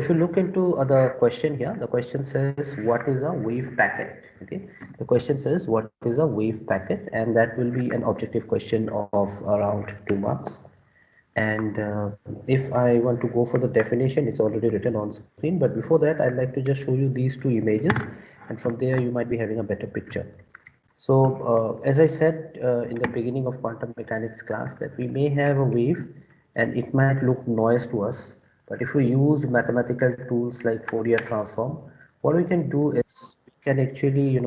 if you look into the question here, the question says what is a wave packet? Okay, the question says what is a wave packet, and that will be an objective question of around 2 marks. And if I want to go for the definition, it's already written on screen, but before that I'd like to just show you these two images, and from there you might be having a better picture. So as I said in the beginning of quantum mechanics class, that we may have a wave and it might look noise to us, but if we use mathematical tools like Fourier transform, what we can do is we can actually,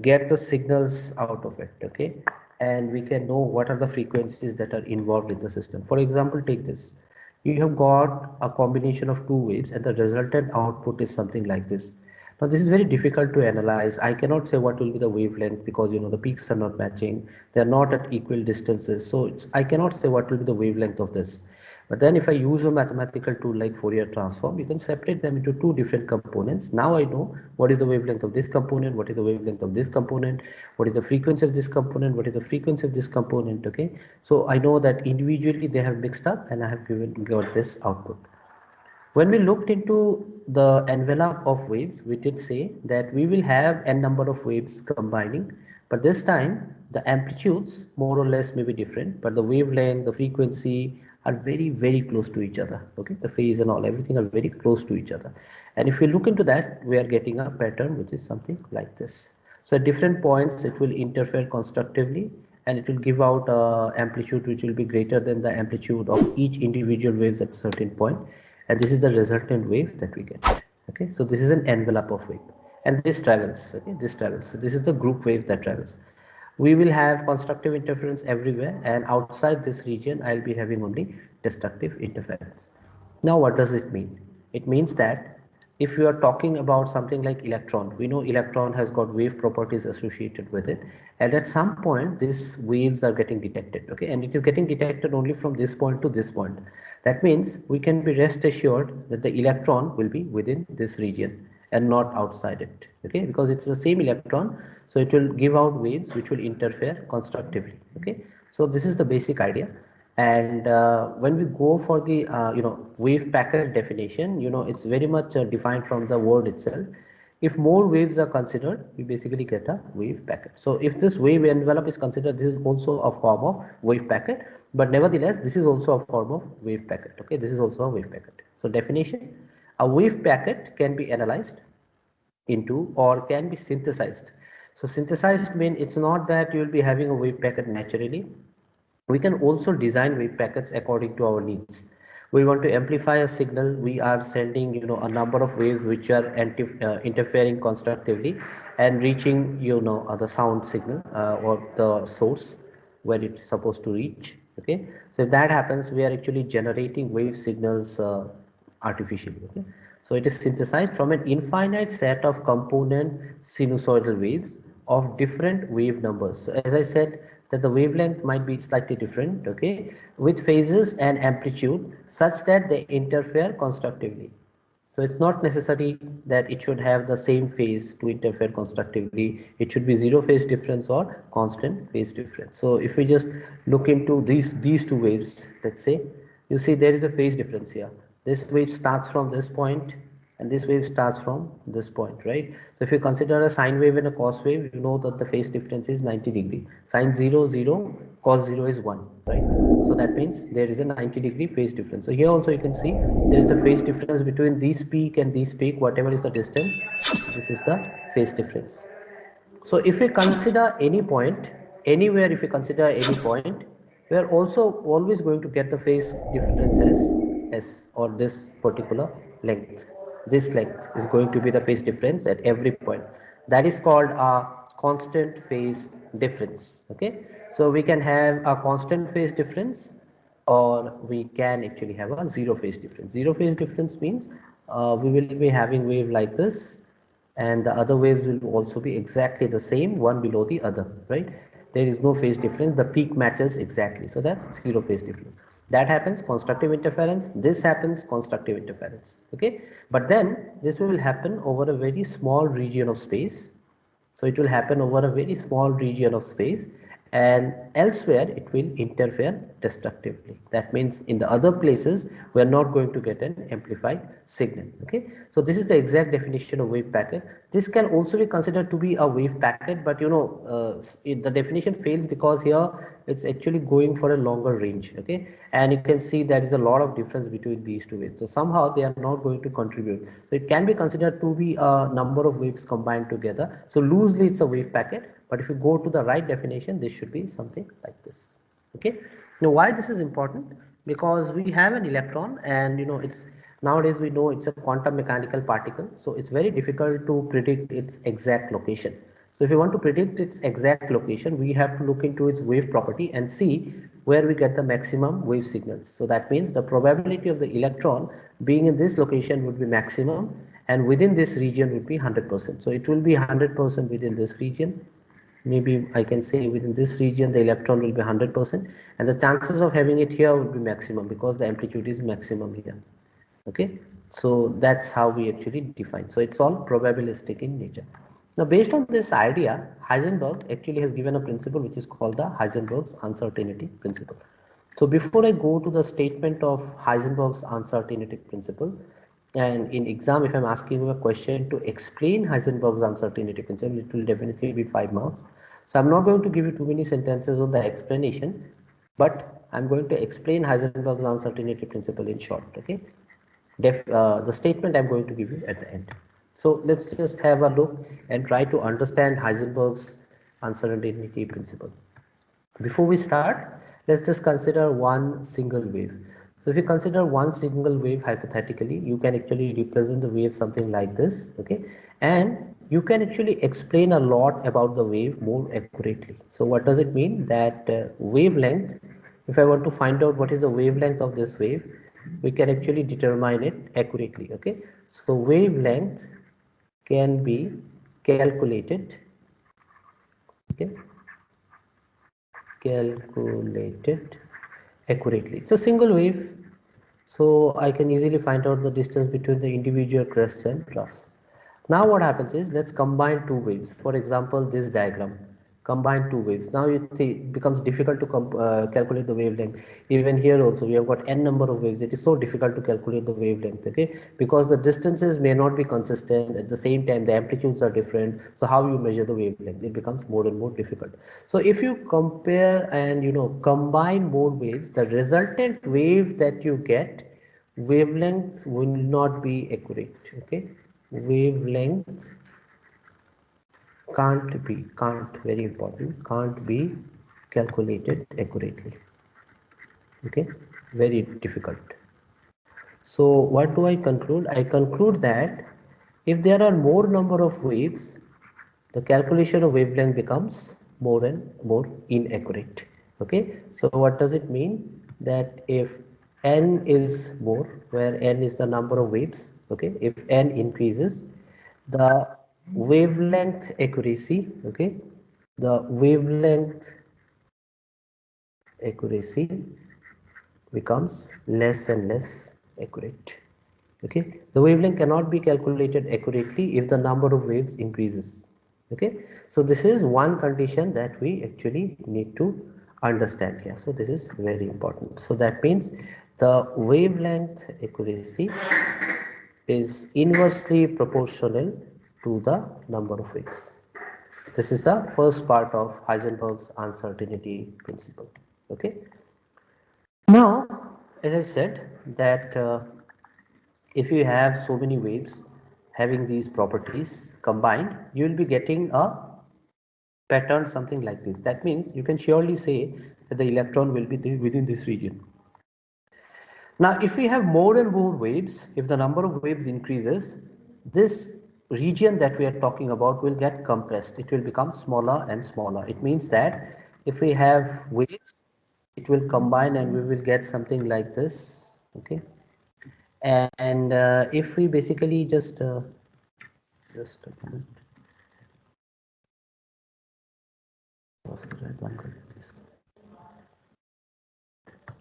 get the signals out of it, okay? And we can know what are the frequencies that are involved in the system. For example, take this. You have got a combination of two waves and the resultant output is something like this. Now this is very difficult to analyze. I cannot say what will be the wavelength because the peaks are not matching. They are not at equal distances. So I cannot say what will be the wavelength of this. But then if I use a mathematical tool like Fourier transform, you can separate them into two different components. Now I know what is the wavelength of this component, what is the wavelength of this component, what is the frequency of this component, what is the frequency of this component, okay? So I know that individually they have mixed up and I have got this output. When we looked into the envelope of waves, we did say that we will have n number of waves combining, but this time the amplitudes more or less may be different, but the wavelength, the frequency are very close to each other. Okay, the phase and all, everything are very close to each other. And if we look into that, we are getting a pattern which is something like this. So at different points it will interfere constructively and it will give out amplitude which will be greater than the amplitude of each individual waves at a certain point, and this is the resultant wave that we get. Okay, so this is an envelope of wave and this travels. Okay, this travels. So this is the group wave that travels. We will have constructive interference everywhere, and outside this region I'll be having only destructive interference. Now what does it mean? It means that if you are talking about something like electron, we know electron has got wave properties associated with it, and at some point these waves are getting detected, okay, and it is getting detected only from this point to this point. That means we can be rest assured that the electron will be within this region and not outside it, okay, because it's the same electron, so it will give out waves which will interfere constructively. Okay, so this is the basic idea. And when we go for the wave packet definition, it's very much defined from the word itself. If more waves are considered, we basically get a wave packet. So if this wave envelope is considered, this is also a form of wave packet, but nevertheless this is also a form of wave packet. Okay, this is also a wave packet. So definition: a wave packet can be analyzed into or can be synthesized. So synthesized means it's not that you will be having a wave packet naturally. We can also design wave packets according to our needs. We want to amplify a signal, we are sending a number of waves which are interfering constructively and reaching the sound signal or the source where it's supposed to reach. Okay, so if that happens, we are actually generating wave signals artificially. Okay, so it is synthesized from an infinite set of component sinusoidal waves of different wave numbers. So as I said, that the wavelength might be slightly different, okay, with phases and amplitude such that they interfere constructively. So it's not necessary that it should have the same phase to interfere constructively. It should be zero phase difference or constant phase difference. So if we just look into these two waves, let's say, you see there is a phase difference here. This wave starts from this point and this wave starts from this point, right? So if you consider a sine wave and a cos wave, you know that the phase difference is 90 degree. Sine 0 0, cos 0 is 1, right? So that means there is a 90 degree phase difference. So here also you can see there is a phase difference between these peak and these peak, whatever is the distance, this is the phase difference. So if we consider any point anywhere, if we consider any point, we are also always going to get the phase difference as s, or this particular length. This length is going to be the phase difference at every point. That is called a constant phase difference. Okay, so we can have a constant phase difference or we can actually have a zero phase difference. Zero phase difference means we will be having wave like this, and the other waves will also be exactly the same, one below the other, right? There is no phase difference, the peak matches exactly, so that's zero phase difference. That happens constructive interference, this happens constructive interference. Okay, but then this will happen over a very small region of space. So it will happen over a very small region of space, and elsewhere it will interfere destructively. That means in the other places we are not going to get an amplified signal. Okay, so this is the exact definition of wave packet. This can also be considered to be a wave packet, but the definition fails because here it's actually going for a longer range. Okay, and you can see there is a lot of difference between these two waves, so somehow they are not going to contribute. So it can be considered to be a number of waves combined together. So loosely it's a wave packet, but if you go to the right definition, this should be something like this. Okay, now why this is important? Because we have an electron, and it's nowadays we know it's a quantum mechanical particle, so it's very difficult to predict its exact location. So if you want to predict its exact location, we have to look into its wave property and see where we get the maximum wave signals. So that means the probability of the electron being in this location would be maximum, and within this region would be 100%. So it will be 100% within this region. Maybe I can say within this region the electron will be 100%, and the chances of having it here would be maximum because the amplitude is maximum here. Okay, so that's how we actually define. So it's all probabilistic in nature. Now based on this idea, Heisenberg actually has given a principle which is called the Heisenberg's uncertainty principle. So before I go to the statement of Heisenberg's uncertainty principle, and in exam if I'm asking you a question to explain Heisenberg's uncertainty principle, it will definitely be 5 marks. So I'm not going to give you too many sentences on the explanation, but I'm going to explain Heisenberg's uncertainty principle in short. Okay, the statement I'm going to give you at the end. So let's just have a look and try to understand Heisenberg's uncertainty principle. Before we start, let's just consider one single wave. So if you consider one single wave hypothetically, you can actually represent the wave something like this. Okay, and you can actually explain a lot about the wave more accurately. So what does it mean? That wavelength, if I want to find out what is the wavelength of this wave, we can actually determine it accurately. Okay, so wavelength can be calculated. Okay, calculated accurately. It's a single wave, so I can easily find out the distance between the individual crests and troughs. Now what happens is, let's combine two waves. For example, this diagram, combine two waves. Now it becomes difficult to calculate the wavelength. Even here also we have got n number of waves. It is so difficult to calculate the wavelength, okay, because the distances may not be consistent. At the same time the amplitudes are different, so how you measure the wavelength, it becomes more and more difficult. So if you compare and combine more waves, the resultant wave that you get, wavelength will not be accurate. Okay, wavelength can't very important, can't be calculated accurately. Okay, very difficult. So what do I conclude? I conclude that if there are more number of waves, the calculation of wavelength becomes more and more inaccurate. Okay, so what does it mean? That if n is more, where n is the number of waves, okay, if n increases, the wavelength accuracy, okay, the wavelength accuracy becomes less and less accurate. Okay, the wavelength cannot be calculated accurately if the number of waves increases. Okay, so this is one condition that we actually need to understand here. So this is very important. So that means the wavelength accuracy is inversely proportional to the number of waves. This is the first part of Heisenberg's uncertainty principle. Okay, now as I said that if you have so many waves having these properties combined, you will be getting a pattern something like this. That means you can surely say that the electron will be within this region. Now if we have more and more waves, if the number of waves increases, this region that we are talking about will get compressed. It will become smaller and smaller. It means that if we have waves, it will combine and we will get something like this. Okay, and if we basically just a moment.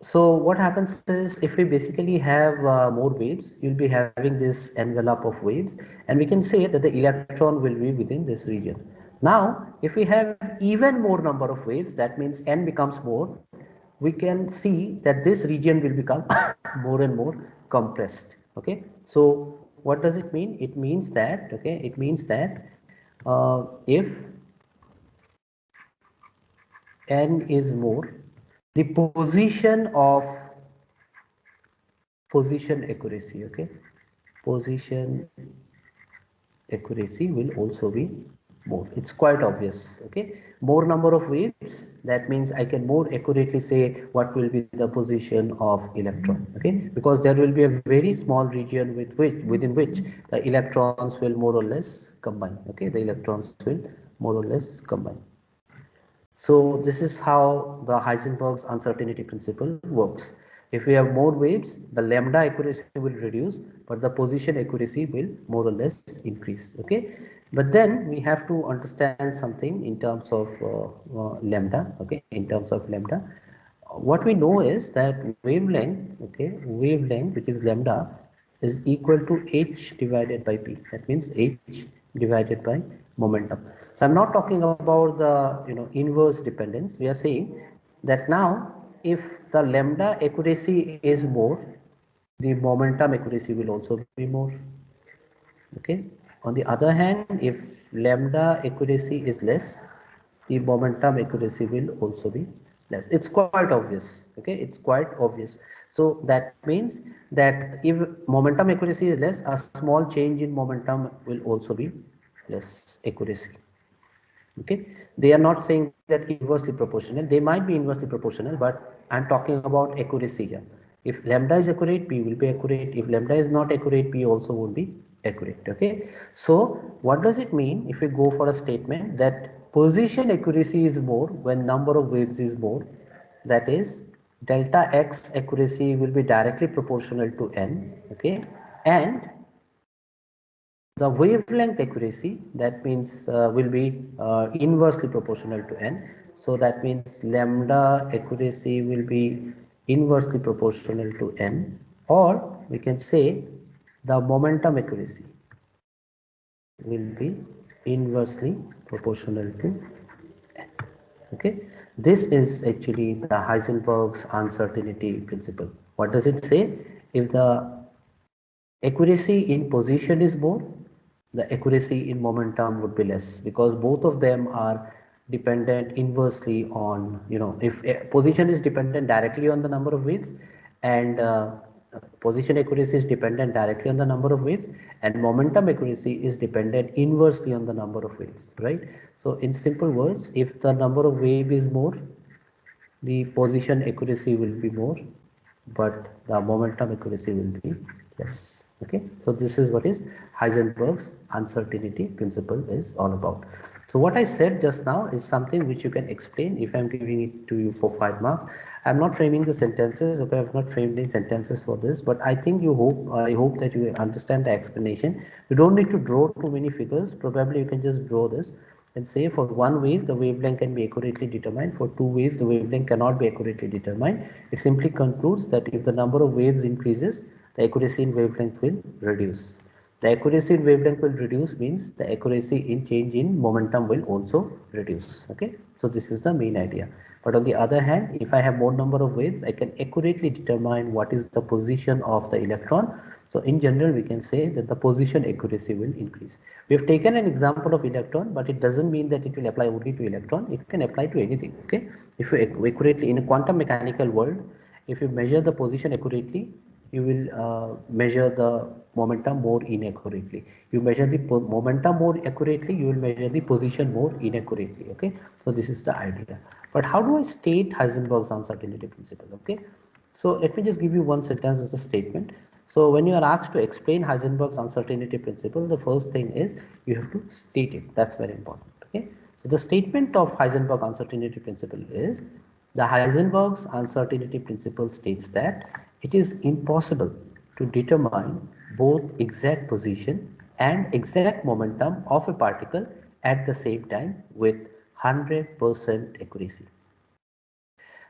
So what happens is, if we basically have more waves, you'll be having this envelope of waves, and we can say that the electron will be within this region. Now, if we have even more number of waves, that means n becomes more, we can see that this region will become more and more compressed. Okay, so what does it mean? It means that, okay, it means that if n is more, the position accuracy, okay, position accuracy will also be more. It's quite obvious. Okay, more number of waves, that means I can more accurately say what will be the position of electron. Okay, because there will be a very small region within which the electrons will more or less combine. Okay, the electrons will more or less combine. So this is how the Heisenberg's uncertainty principle works. If we have more waves, the lambda accuracy will reduce, but the position accuracy will more or less increase. Okay, but then we have to understand something in terms of lambda. Okay, in terms of lambda, what we know is that wavelength, okay, wavelength, which is lambda, is equal to h divided by p. That means h divided by momentum. So I'm not talking about the inverse dependence. We are saying that now if the lambda accuracy is more, the momentum accuracy will also be more. Okay, on the other hand, if lambda accuracy is less, the momentum accuracy will also be less. It's quite obvious. Okay, it's quite obvious. So that means that if momentum accuracy is less, a small change in momentum will also be less accuracy. Okay, they are not saying that inversely proportional, they might be inversely proportional, but I'm talking about accuracy here. If lambda is accurate, p will be accurate. If lambda is not accurate, p also would be accurate. Okay, so what does it mean if we go for a statement that position accuracy is more when number of waves is more? That is, delta x accuracy will be directly proportional to n. Okay, and the wavelength accuracy, that means will be inversely proportional to n. So that means lambda accuracy will be inversely proportional to n, or we can say the momentum accuracy will be inversely proportional to n. Okay, this is actually the Heisenberg's uncertainty principle. What does it say? If the accuracy in position is more, the accuracy in momentum would be less, because both of them are dependent inversely on, if position is dependent directly on the number of waves, and position accuracy is dependent directly on the number of waves, and momentum accuracy is dependent inversely on the number of waves, right? So in simple words, if the number of wave is more, the position accuracy will be more, but the momentum accuracy will be less. Okay, so this is what is Heisenberg's uncertainty principle is all about. So what I said just now is something which you can explain if I'm giving it to you for 5 marks. I'm not framing the sentences. Okay, I've not framed any sentences for this, but I think I hope that you understand the explanation. You don't need to draw too many figures. Probably you can just draw this and say for one wave the wavelength can be accurately determined, for two waves the wavelength cannot be accurately determined. It simply concludes that if the number of waves increases, the accuracy in wavelength will reduce. The accuracy in wavelength will reduce means the accuracy in change in momentum will also reduce. Okay, so this is the main idea. But on the other hand, if I have more number of waves, I can accurately determine what is the position of the electron. So in general, we can say that the position accuracy will increase. We have taken an example of electron, but it doesn't mean that it will apply only to electron. It can apply to anything. Okay, if you accurately in a quantum mechanical world, if you measure the position accurately, you will measure the momentum more inaccurately. You measure the momentum more accurately, you will measure the position more inaccurately. Okay, so this is the idea. But how do I state Heisenberg's uncertainty principle? Okay, so let me just give you one sentence as a statement. So when you are asked to explain Heisenberg's uncertainty principle, the first thing is you have to state it. That's very important. Okay, so the statement of Heisenberg uncertainty principle is, the Heisenberg's uncertainty principle states that it is impossible to determine both exact position and exact momentum of a particle at the same time with 100% accuracy.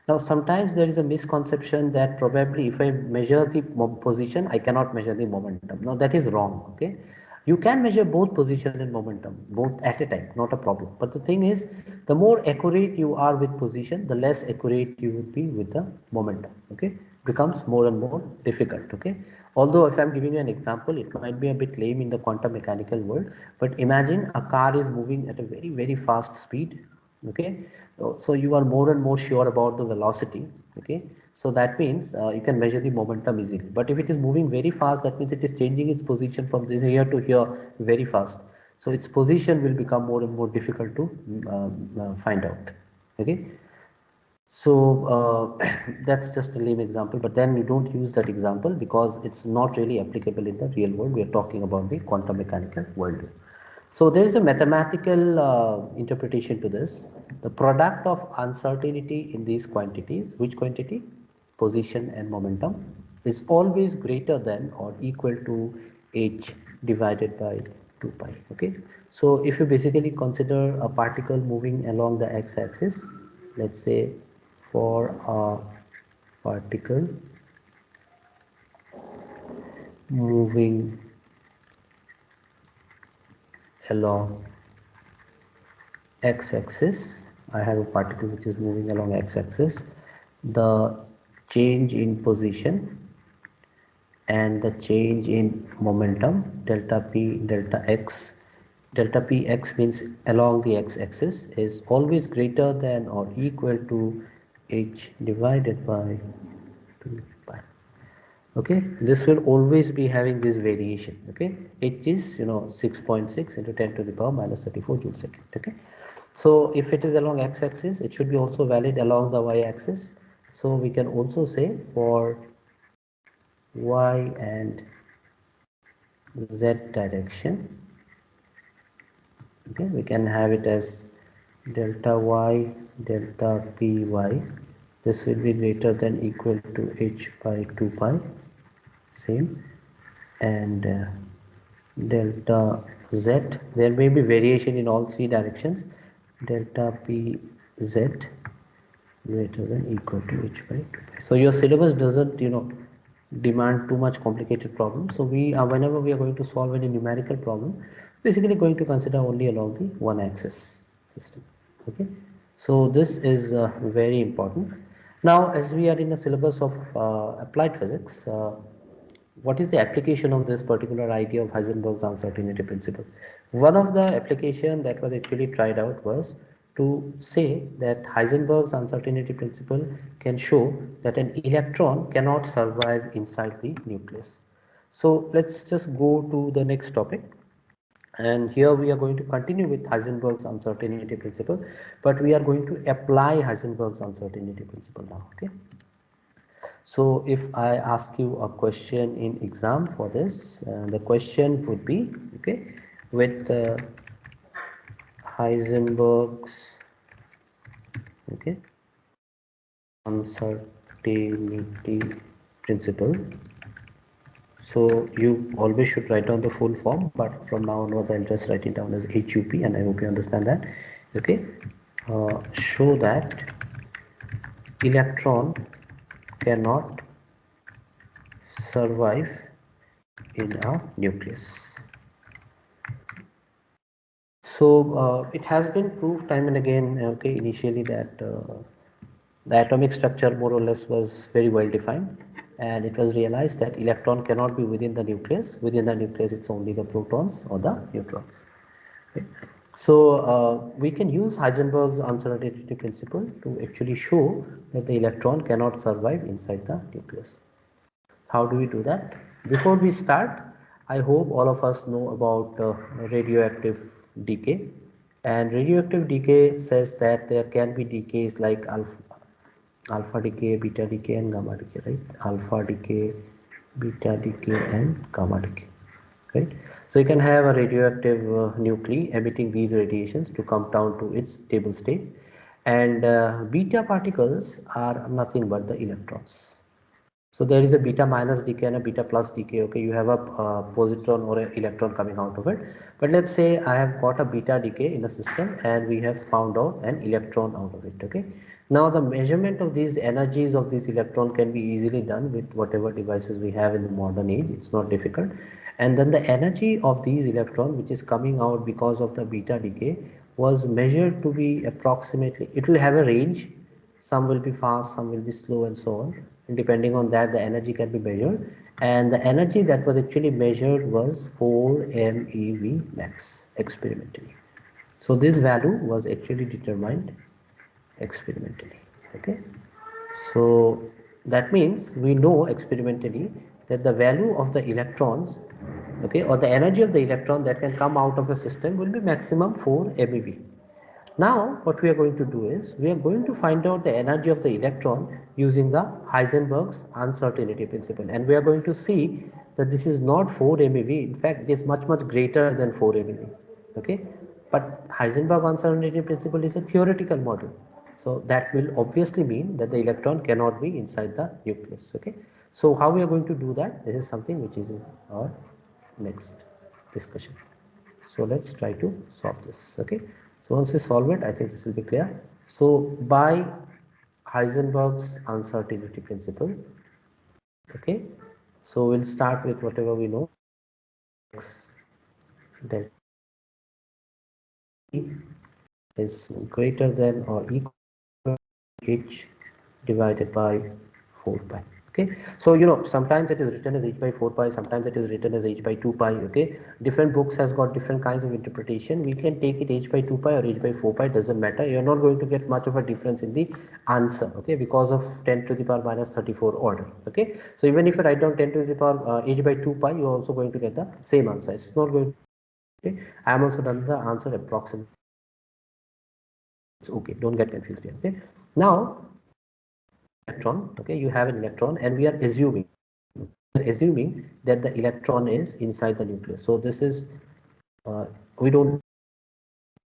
Now, sometimes there is a misconception that probably if I measure the position, I cannot measure the momentum. Now, that is wrong. Okay, You can measure both position and momentum, both at a time, not a problem. But the thing is, the more accurate you are with position, the less accurate you would be with the momentum. Okay, becomes more and more difficult. Okay, although if I'm giving you an example, it might be a bit lame in the quantum mechanical world, but imagine a car is moving at a very fast speed. Okay, so you are more and more sure about the velocity. Okay, so that means you can measure the momentum easily. But if it is moving very fast, that means it is changing its position from this here to here very fast. So its position will become more and more difficult to find out. Okay, so that's just a lame example, but then you don't use that example because it's not really applicable in the real world. We are talking about the quantum mechanical world. So there is a mathematical interpretation to this. The product of uncertainty in these quantities, which quantity? Position and momentum, is always greater than or equal to h divided by 2 pi. Okay. So if you basically consider a particle moving along the x-axis, let's say for a particle moving along x-axis, I have a particle which is moving along x-axis, the change in position and the change in momentum delta p delta px means along the x-axis is always greater than or equal to h divided by 2 pi. Okay, this will always be having this variation. Okay, h is 6.6 into 10 to the power minus 34 joule second. Okay, so if it is along x-axis, it should be also valid along the y-axis. So we can also say for y and z direction, okay, we can have it as delta y delta py, this will be greater than equal to h by 2 pi, same, and delta z, there may be variation in all three directions, delta pz greater than equal to h by 2 pi. So your syllabus doesn't demand too much complicated problems. So we are, whenever we are going to solve any numerical problem, basically going to consider only along the one axis system. Okay, so this is very important. Now as we are in a syllabus of applied physics, what is the application of this particular idea of Heisenberg's uncertainty principle? One of the application that was actually tried out was to say that Heisenberg's uncertainty principle can show that an electron cannot survive inside the nucleus. So let's just go to the next topic. And here we are going to continue with Heisenberg's uncertainty principle, but we are going to apply Heisenberg's uncertainty principle now. Okay. So if I ask you a question in exam for this, the question would be, okay, with Heisenberg's, okay, uncertainty principle. So you always should write down the full form, but from now onwards I'll just write it down as HUP, and I hope you understand that. Okay, show that electron cannot survive in a nucleus. So it has been proved time and again, okay, initially that the atomic structure more or less was very well defined, and it was realized that electron cannot be within the nucleus. Within the nucleus, it's only the protons or the neutrons. Okay. So we can use Heisenberg's uncertainty principle to actually show that the electron cannot survive inside the nucleus. How do we do that? Before we start, I hope all of us know about radioactive decay. And radioactive decay says that there can be decays like alpha decay, beta decay, and gamma decay, right? Alpha decay, beta decay, and gamma decay, right? So you can have a radioactive nuclei emitting these radiations to come down to its stable state, and beta particles are nothing but the electrons. So there is a beta minus decay and a beta plus decay. Okay, you have a positron or an electron coming out of it. But let's say I have got a beta decay in a system and we have found out an electron out of it. Okay, now the measurement of these energies of this electron can be easily done with whatever devices we have in the modern age. It's not difficult. And then the energy of these electron which is coming out because of the beta decay was measured to be approximately, it will have a range. Some will be fast, some will be slow, and so on, and depending on that the energy can be measured, and the energy that was actually measured was 4 MeV max experimentally. So this value was actually determined experimentally. Okay, so that means we know experimentally that the value of the electrons, okay, or the energy of the electron that can come out of a system will be maximum 4 MeV. Now what we are going to do is we are going to find out the energy of the electron using the Heisenberg's uncertainty principle, and we are going to see that this is not 4 MeV. In fact, it is much greater than 4 MeV. Okay, but Heisenberg uncertainty principle is a theoretical model, so that will obviously mean that the electron cannot be inside the nucleus. Okay, so how we are going to do that? This is something which is in our next discussion. So let's try to solve this. Okay, so once we solve it, I think this will be clear. So by Heisenberg's uncertainty principle, okay, so we'll start with whatever we know. X delta E is greater than or equal to h divided by 4 pi. Okay, so sometimes it is written as h by 4 pi, sometimes it is written as h by 2 pi. Okay, different books has got different kinds of interpretation. We can take it h by 2 pi or h by 4 pi, doesn't matter. You're not going to get much of a difference in the answer, okay, because of 10 to the power minus 34 order. Okay, so even if you write down 10 to the power h by 2 pi, you're also going to get the same answer. It's not going to, okay, I am also done the answer approximately. It's okay, don't get confused here. Okay, now electron, okay, you have an electron and we are assuming that the electron is inside the nucleus. So this is we don't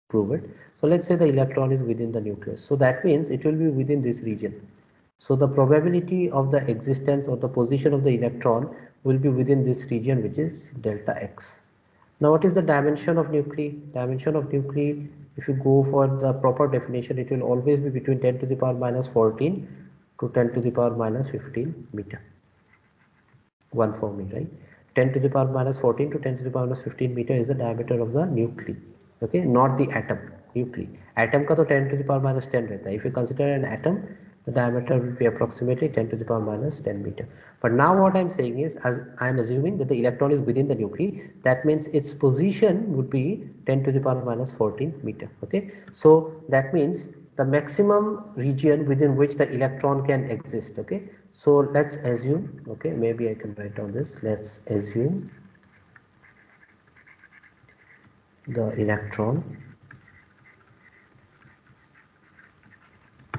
prove it. So let's say the electron is within the nucleus, so that means it will be within this region. So the probability of the existence or the position of the electron will be within this region, which is delta x. Now what is the dimension of nuclei? Dimension of nuclei, if you go for the proper definition, it will always be between 10 to the power minus 14 to 10 to the power minus 15 meter. One for me, right? 10 to the power minus 14 to 10 to the power minus 15 meter is the diameter of the nuclei. Okay, not the atom. Nuclei, atom का तो 10 to the power minus 10 रहता है. If you consider an atom, the diameter will be approximately 10 to the power minus 10 meter. But now what I'm saying is, as I'm assuming that the electron is within the nuclei, that means its position would be 10 to the power minus 14 meter. Okay, so that means the maximum region within which the electron can exist. Okay, so let's assume, okay, maybe I can write down this. Let's assume the electron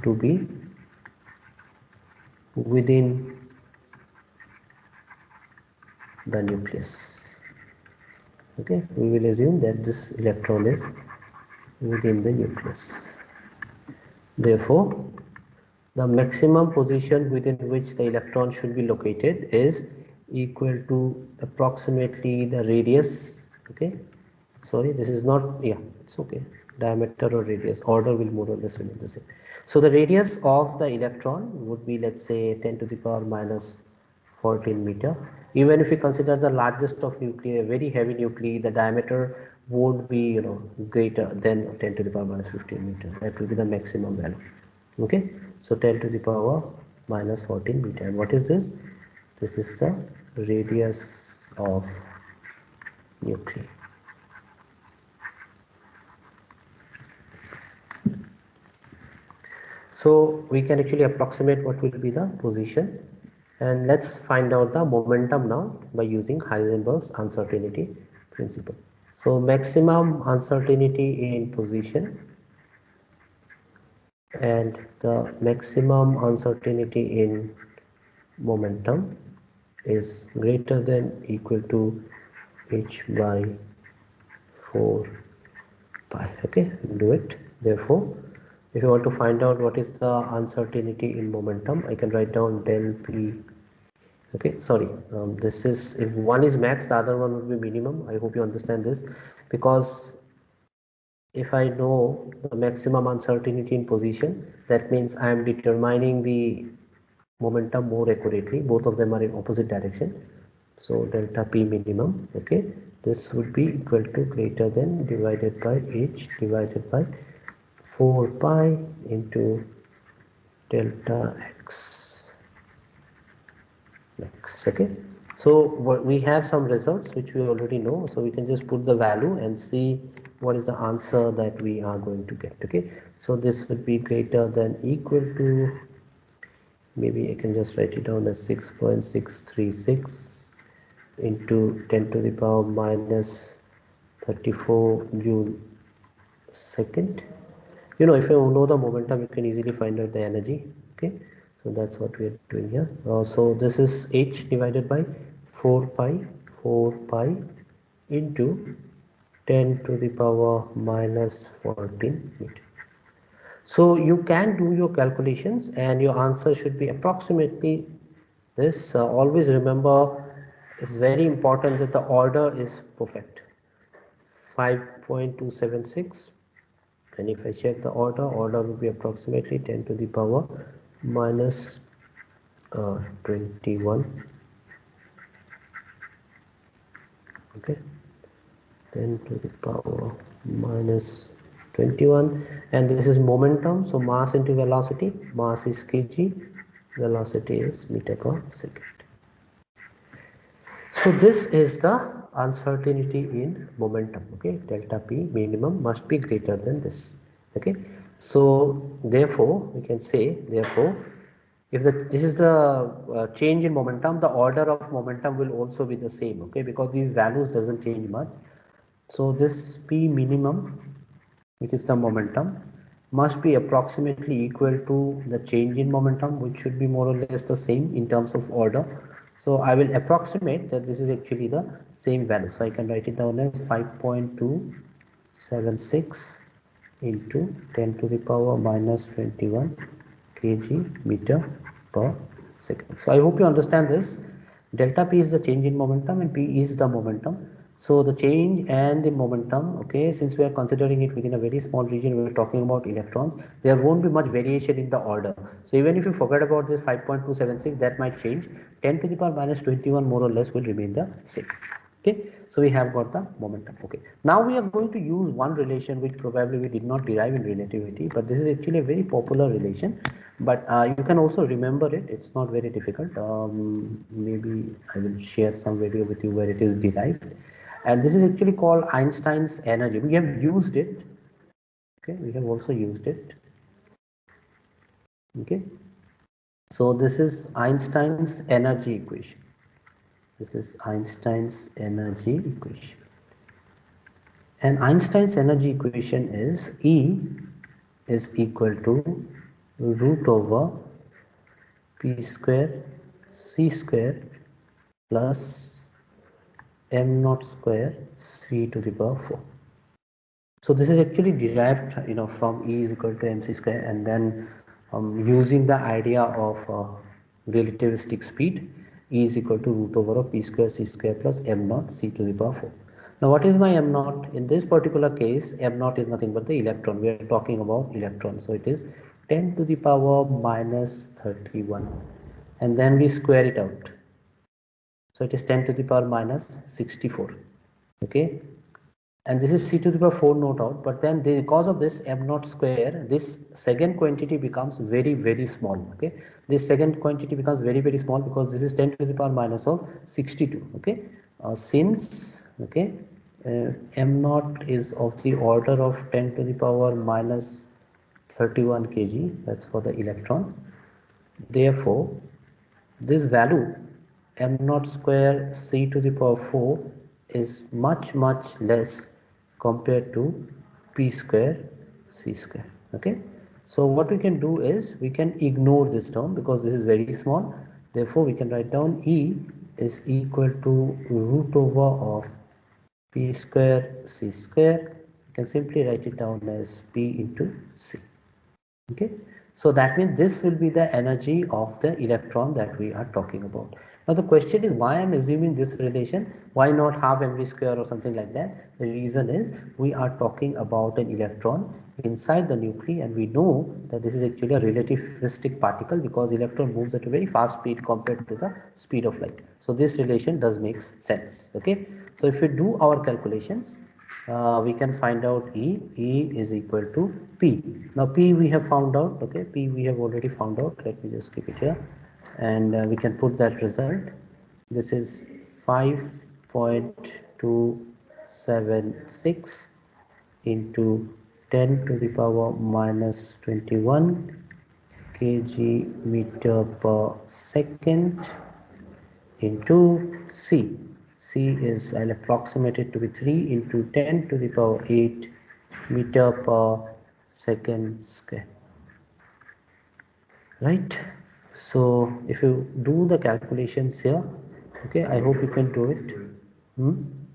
to be within the nucleus. Okay, we will assume that this electron is within the nucleus. Therefore, the maximum position within which the electron should be located is equal to approximately the radius. Okay, sorry, this is not, yeah, it's okay, diameter or radius, order will more or less remain the same. So the radius of the electron would be, let's say, 10 to the power minus 14 meter. Even if you consider the largest of nuclei, very heavy nuclei, the diameter won't be greater than 10 to the power minus 15 meter. That will be the maximum value. Okay, so 10 to the power minus 14 meter. And what is this? This is the radius of nuclei. So we can actually approximate what will be the position, and let's find out the momentum now by using Heisenberg's uncertainty principle. So maximum uncertainty in position and the maximum uncertainty in momentum is greater than equal to h by 4 pi. Okay, do it. Therefore, if you want to find out what is the uncertainty in momentum, I can write down del p Okay, sorry, this is, if one is max, the other one would be minimum. I hope you understand this, because if I know the maximum uncertainty in position, that means I am determining the momentum more accurately. Both of them are in opposite direction. So delta P minimum, okay, this would be equal to greater than divided by H divided by 4 pi into delta X max. Okay, so we have some results which we already know, so we can just put the value and see what is the answer that we are going to get. Okay, so this would be greater than equal to, maybe I can just write it down as 6.636 into 10 to the power minus 34 joule second. You know, if you know the momentum, you can easily find out the energy. Okay, so that's what we are doing here. So this is H divided by 4 pi into 10 to the power minus 14 meter. So you can do your calculations and your answer should be approximately this. Always remember, it's very important that the order is perfect. 5.276, and if I check the order will be approximately 10 to the power minus 21. Okay, 10 to the power minus 21, and this is momentum, so mass into velocity. Mass is kg, velocity is meter per second. So this is the uncertainty in momentum. Okay, delta P minimum must be greater than this. Okay, so therefore we can say, therefore, if this is the change in momentum, the order of momentum will also be the same. Okay, because these values doesn't change much. So this P minimum, which is the momentum, must be approximately equal to the change in momentum, which should be more or less the same in terms of order. So I will approximate that this is actually the same value. So I can write it down as 5.276 into 10 to the power minus 21 kg meter per second. So I hope you understand this. Delta P is the change in momentum and P is the momentum. So the change and the momentum, okay, since we are considering it within a very small region, we are talking about electrons, there won't be much variation in the order. So even if you forget about this 5.276, that might change. 10 to the power minus 21 more or less will remain the same. Okay, so we have got the momentum. Okay, now we are going to use one relation which probably we did not derive in relativity, but this is actually a very popular relation. But you can also remember it. It's not very difficult. Maybe I will share some video with you where it is derived. And this is actually called Einstein's energy. We have used it. Okay, we have also used it. Okay, so this is Einstein's energy equation. This is Einstein's energy equation. And Einstein's energy equation is E is equal to root over P square C square plus m naught square C to the power 4. So this is actually derived, from E is equal to mc square, and then using the idea of relativistic speed, E is equal to root over of P square C square plus m naught C to the power 4. Now what is my m naught? In this particular case, m naught is nothing but the electron. We are talking about electron. So it is 10 to the power minus 31. And then we square it out. So it is 10 to the power minus 64. Okay. And this is C to the power 4 not out, but then because of this m naught square, this second quantity becomes very, very small. Okay, this second quantity becomes very, very small because this is 10 to the power minus of 62. Okay, since m naught is of the order of 10 to the power minus 31 kg, that's for the electron. Therefore, this value m naught square C to the power 4 is much, much less compared to P square C square. Okay, so what we can do is we can ignore this term because this is very small. Therefore we can write down E is equal to root over of P square C square. You can simply write it down as P into C. Okay, So that means this will be the energy of the electron that we are talking about. Now the question is why I'm assuming this relation, why not half mv square or something like that? The reason is we are talking about an electron inside the nuclei, and we know that this is actually a relativistic particle because electron moves at a very fast speed compared to the speed of light. So this relation does make sense. Okay, so if we do our calculations, we can find out E is equal to P. Now P we have found out, okay, P we have already found out. Let me just keep it here, and we can put that result. This is 5.276 into 10 to the power minus 21 kg meter per second into C. C is, I'll approximate it to be 3 into 10 to the power 8 meter per second square. Right? So if you do the calculations here, okay, I hope you can do it.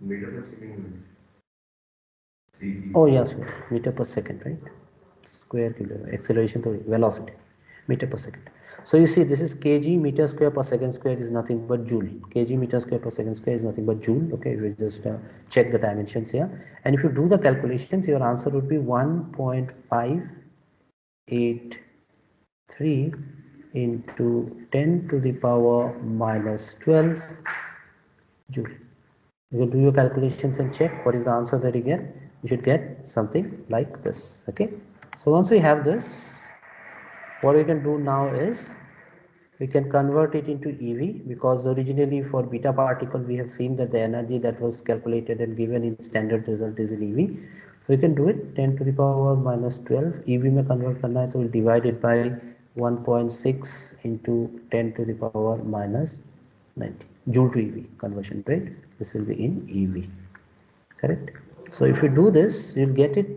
Meter per second. Oh yes, meter per second, right? Square acceleration to velocity, meter per second. So you see this is kg meter square per second square is nothing but joule. Kg meter square per second square is nothing but joule. Okay, we just check the dimensions here, and if you do the calculations, your answer would be 1.583 into 10 to the power minus 12 joule. You can do your calculations and check what is the answer that you get. You should get something like this. Okay, so once we have this, what we can do now is we can convert it into EV, because originally for beta particle we have seen that the energy that was calculated and given in standard result is in EV. So we can do it 10 to the power minus 12 EV में convert करना है, so we'll divide it by 1.6 into 10 to the power minus 90 joule to EV conversion, right? This will be in EV, correct? So if you do this, you'll get it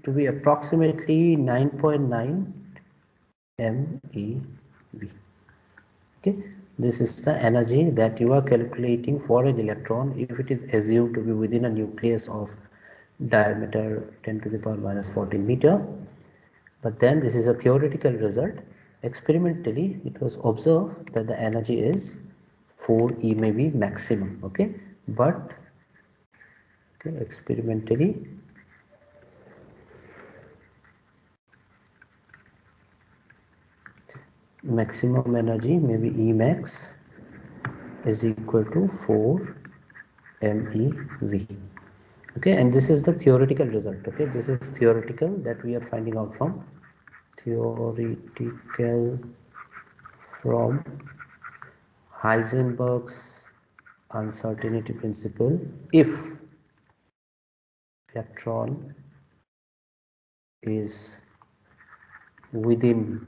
to be approximately 9.9 MeV. Okay, this is the energy that you are calculating for an electron if it is assumed to be within a nucleus of diameter 10 to the power minus 14 meter. But then this is a theoretical result. Experimentally, it was observed that the energy is 4 eMeV maximum. Okay, but okay, experimentally maximum energy, maybe Emax, is equal to 4 MeV. Okay, and this is the theoretical result. Okay, this is theoretical that we are finding out from Heisenberg's uncertainty principle. If electron is within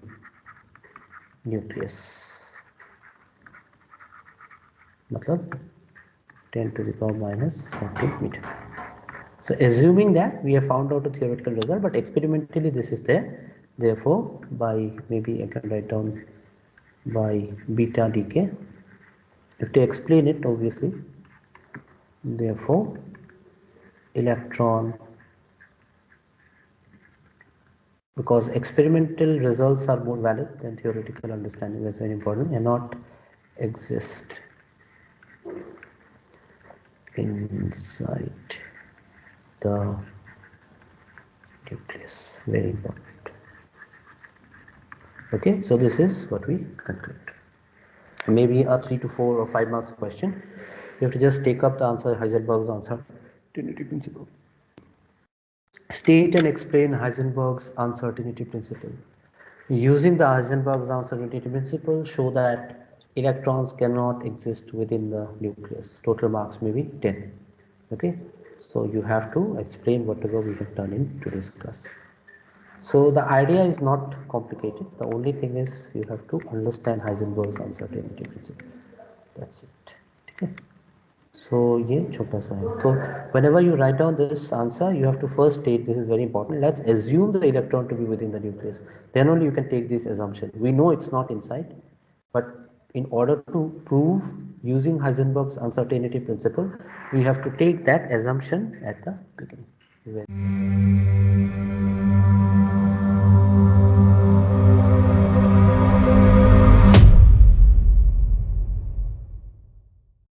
nucleus, matlab 10 to the power minus 14 meter. So assuming that we have found out a theoretical result, but experimentally this is there. Therefore, by maybe I can write down by beta decay. If to explain it, obviously, therefore electron, because experimental results are more valid than theoretical understanding, that's very important, cannot exist inside the nucleus. Very important. Okay, so this is what we conclude. Maybe a 3 to 4 or 5 marks question. You have to just take up the answer, Heisenberg's uncertainty principle. State and explain Heisenberg's uncertainty principle. Using the Heisenberg's uncertainty principle, show that electrons cannot exist within the nucleus. Total marks may be 10. Okay, so you have to explain whatever we have done in today's class. So the idea is not complicated. The only thing is you have to understand Heisenberg's uncertainty principle. That's it. Okay. So ये छोटा सा है. So whenever you write down this answer, you have to first state, this is very important. Let's assume the electron to be within the nucleus. Then only you can take this assumption. We know it's not inside, but in order to prove using Heisenberg's uncertainty principle, we have to take that assumption at the beginning.